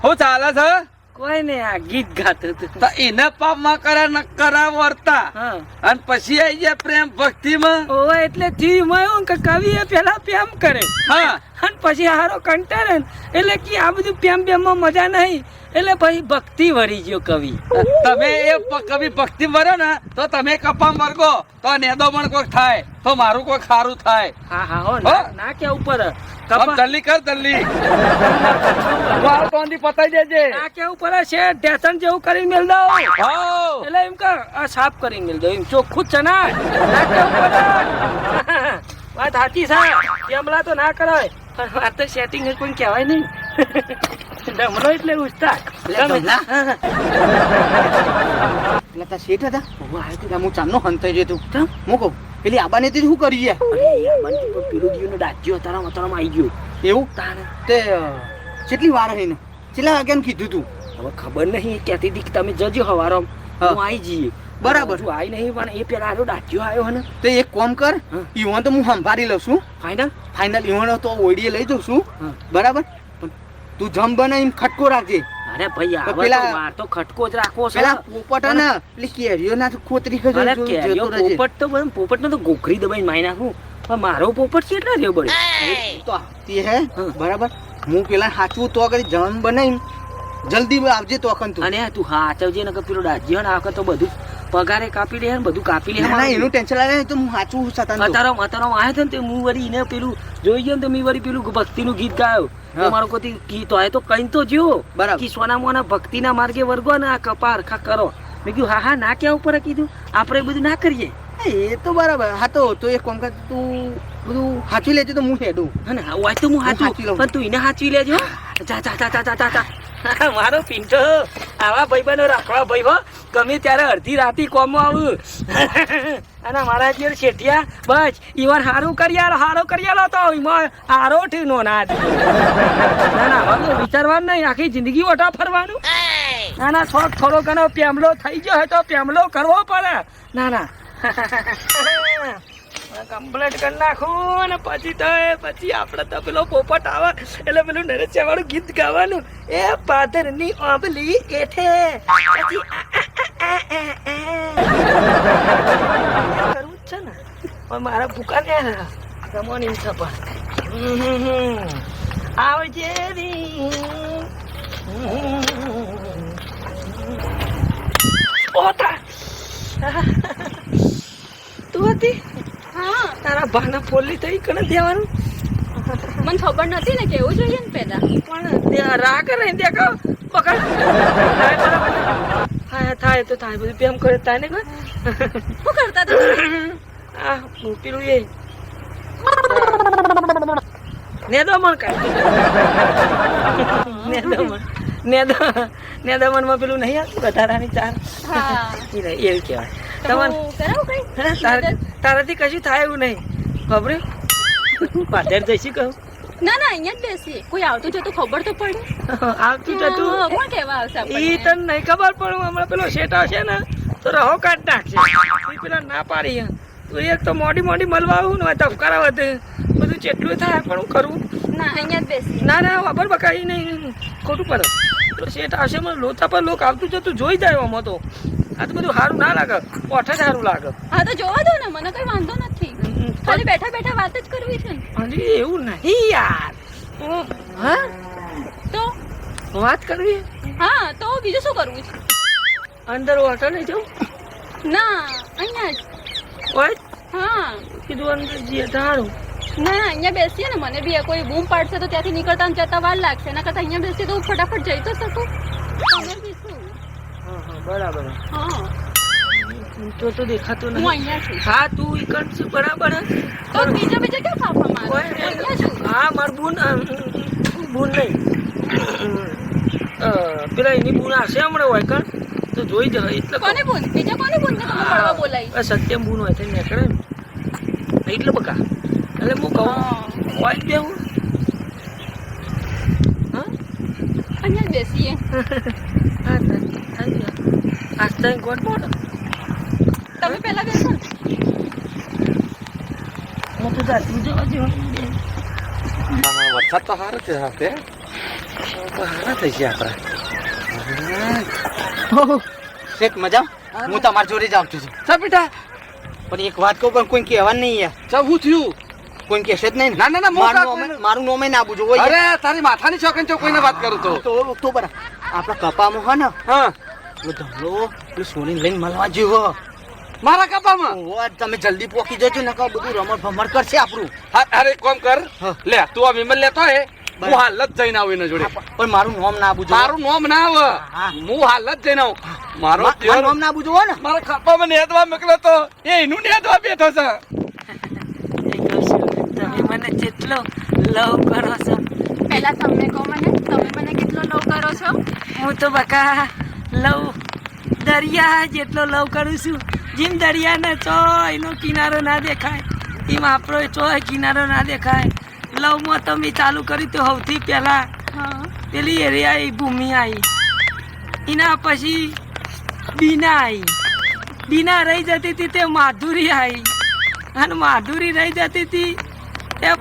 હું ચાલે છે? કોઈ ને આ ગીત ગાતું હતું. તો એને પાપમાં કરા વર્તા હા અને પછી આવી જાય પ્રેમ ભક્તિમાં. ઓવે એટલે થયું એવું કે કવિએ પેલા પ્રેમ કરે હા અને પછી હારો કંટાળે ને એટલે કે આ બધું પ્રેમ માં મજા નહીં એટલે પછી ભક્તિ વળી ગયો કવિ. તમે એ કવિ ભક્તિ ભરો ને તો તમે કપામ વર્ગો તો નેદો પણ કોઈક થાય તો મારું કોઈ ખારું થાય. હા હા હો હો? ના કે ઉપર આમ જલ્દી કર જલ્દી. વાર તો આંધી પતાઈ દેજે. ના કે ઉપર છે ઢેસણ જેવું કરીને મેલ દો હાઉ. એટલે એમ કે આ સાફ કરીને મેલ દો એમ ચોખ્ખું જ છે ના કે ઉપર વાત સાચી છે કેમલા તો ના કરાય પણ વાત તો સેટિંગ કોઈ કહેવાય નહીં ડમરો એટલે ઉસ્તાદ ડમલા? એટલે તા શેઠ હતા હું ચાંદનો હંતાઈ જતો હું કહું પેલી આબાને તે શું કરી ગયા? પેલું દિયો ડાજ્યો અતારામાં આવી ગયો એવું તારે તે કેટલી વાર હઈને કેટલા વાગ્યાનું કીધું તું? હવે ખબર નહીં ક્યાંથી દીક તમે જજો હવારો હા. હું આવી જઈએ બરાબર. તું આવી નહીં પણ એ પેલા આરો ડાજ્યો આવ્યો હે ને તો એક કામ કર હા. ઈવન તો હું સંભાળી લઉં છું ફાઈનલ ફાઇનલ ઈવન તો ઓડીએ લઈ જઉં છું હા. બરાબર પણ તું જમ બનાવીને ખટકો રાખજે. અરે ભાઈ આવે પેલા- તો વાર તો ખટકો જ રાખવો છે પેલા પોપટ હે ને પેલી કેરીઓ ના ખોતરી ખજો અરે કેરીઓ પોપટ તો બસ પોપટ તો ગોખરી દબાઈ મારી નાખું પણ મારો પોપટ છે એટલા રહ્યો બળે તો તે હે હા. બરાબર હું પેલા સાચું તો કરી જમ બનાવીને જલ્દી આવજે તો અખન તું. અને તું હાચવજે ને કે પેલો ડાજ્યો ને આખો તો બધું પગારે કાપી લે ને બધું કાપી લે ના ના એનું ટેન્શન લાગે તો હું સાચું સતાન તો. અતારો આવ્યો હતો ને તે હું વળી એને પેલું જોઈ ગયો ને તો મેં વળી પેલું ભક્તિનું ગીત ગાયો હા. મારો કોઈ ગીત હોય તો કઈ તો જો બરાબર. કે સોના મોના ભક્તિના માર્ગે વર્ગો ને આ કપા હરખા કરો મેં કીધું હા હા ના ક્યાં ઉપર કીધું આપણે બધું ના કરીએ એ તો બરાબર હા તો એક કામ કર તું બધું સાચું લેજે તો હું હેડું. અને હોય તો હું સાચવી હાચું લઉં. પણ તું એને હાચવી લેજો જા જા જા જા જા જા મારો પિંટો આવા ભાઈબંધો રાખવા ભાઈ હો ગમે ત્યારે અડધી રાતી કોમમાં આવું અને મારા જે શેઠિયા બસ ઈવન હારું કર્યા તો ઈમાં હારો ઠીનો ના ના ના હવે તો વિચારવાનું નહીં આખી જિંદગી ઓટા ફરવાનું ના ના શોખ થોડો ઘણો પેમલો થઈ ગયો હોય તો પેમલો કરવો પડે ના ના કમ્પ્લીટ કરી નાખું અને પછી આપણે તો પેલો પોપટ આવે એટલે પેલું નરેશિયા વાળું ગીત ગાવાનું એ પાદરની ઓબલી એઠે પછી કરવું જ છે ને પણ મારા ભૂકા ને રમવાની ખબર આવજે રી ઓતા તું હતી હા તારા ભાના ફોલી થઈ કને દેવાનું મને ખબર નથી ને કેવું જોઈએ ને પેલા પણ ત્યાં રાહ કરે દેખો પકડ થાય તો થાય બધું પ્રેમ કરે થાય ને કોઈ શું કરતા હતા તમે? આ પેલું એ નેદામણ નેદામણ માં પેલું નહીં આવતું વધારાની ચાર હા એવું કહેવાય તો તમારે હું કરાવું કઈ તારાથી કશું થાય એવું નહીં ખબર પાછળ જઈશું કહું ના ના અહીંયા જ બેસીએ કોઈ આવતું જતું ખબર તો પડે આવતું જતું કોણ કેવા આવશે ઈ આપણને? તને નહીં ખબર પણ હમણાં પેલો શેઠ આવશે ને તો રહો કાઢ નાખશે ઈ પેલા ના પાડી તો એક તો મોડી મળવા આવું ને ધબકારા વધે બધું જેટલું થાય પણ હું કરું ના અહીંયા જ બેસીએ ના ના ખબર બકાઈ નહીં ખોટું પડે પેલો શેઠ આવશે મને લોચા પર લોક આવતું જતું જોઈ જાય આમાં તો આ તો બધું સારું ના લાગે ઓઠે સારું લાગે હા તો જોવા દો ને મને કઈ વાંધો નથી ખાલી બેઠા બેઠા વાત જ કરવી છે ને હજી એવું નહીં યાર હા તો વાત કરવી હા તો બીજું શું કરવું છે અંદર ઓઠે નહીં જવું ના અહીંયા જ હોય હા કીધું અંદર જઈએ સારું ના ના અહીંયા બેસીએ ને મને બી કોઈ બૂમ પાડશે તો ત્યાંથી નીકળતા ને જતા વાર લાગશે એના કરતા અહીંયા બેસીએ તો હું ફટાફટ જઈ તો શકું તમે બી શું હા બરાબર હા તો દેખાતો હું નહીં અહીંયા છું હા તું ઈકણ છું બરાબર તો બીજા ક્યાં ફાફા મારે હું અહીંયા છું હા માર બુન નહીં પેલા એની બુન હશે હમણાં હોય કણ તો જોઈ જ એટલે કોને બોલ બીજા કોને બોલ ને તમે મળવા બોલાવી સત્યમ બુન હોય છે નીકળે ને એટલે બકા એટલે હું કહું હોય જ બેવું હા અહીંયા જ બેસીએ આસ્તા ગોટ બોલ તમે પહેલા બેસો ને હું તો જાતું જવા વરસાદ તો સારો છે સાથે સારા થઈ ગયા આપણા શેઠ મજા હું તમારી જોડે જ આવતો છું ચા બેટા પણ એક વાત કહું પણ કોઈ કહેવાનું નહીં યાર ચા હું થયું કોઈ કહેશે જ નહીં ને? ના ના ના મારું મોટા નોમે- મારું નોમે ના બુજો હોય અરે તારી માથાની શોખીન છો કોઈને વાત કરું તો તો બરા આપણા કપામાં હે ને હા પેલો ધમલો પેલું સોની લઈને મળવા જેવો મારા કપામાં ઓહો, તમે જલ્દી પોકી જજો ને બધું રમણ ભમણ કરશે આપણું હા અરે કોમ કર હા. લે તું આ વિમલ લેતો હે હું હાલ જ જઈને આવું એના જોડે પણ મારું નામ ના બુજો મારું નામ ના આવે હા. હું હાલ જ જઈને આવું મારો મારું દેવર નામ ના બુજો હો ને મારા કપામાં નેદવા મોકલ્યો તો એ એનું નેદવા બેઠો છે તમે મને જેટલો લવ કરો છો પહેલા તમે કહો મને તમે મને કેટલો લવ કરો છો હું તો બકા લવ દરિયા જેટલો લવ કરું છું જેમ દરિયાને ચોયનો કિનારો ના દેખાય એમ આપણો ચોય કિનારો ના દેખાય લવમાં તો મેં ચાલુ કર્યું તો સૌથી પહેલા હા પેલી એરિયા એ ભૂમિ આવી એના પછી બીના આવી બીના રહી જતી હતી તે માધુરી આવી અને માધુરી રહી જતી હતી તે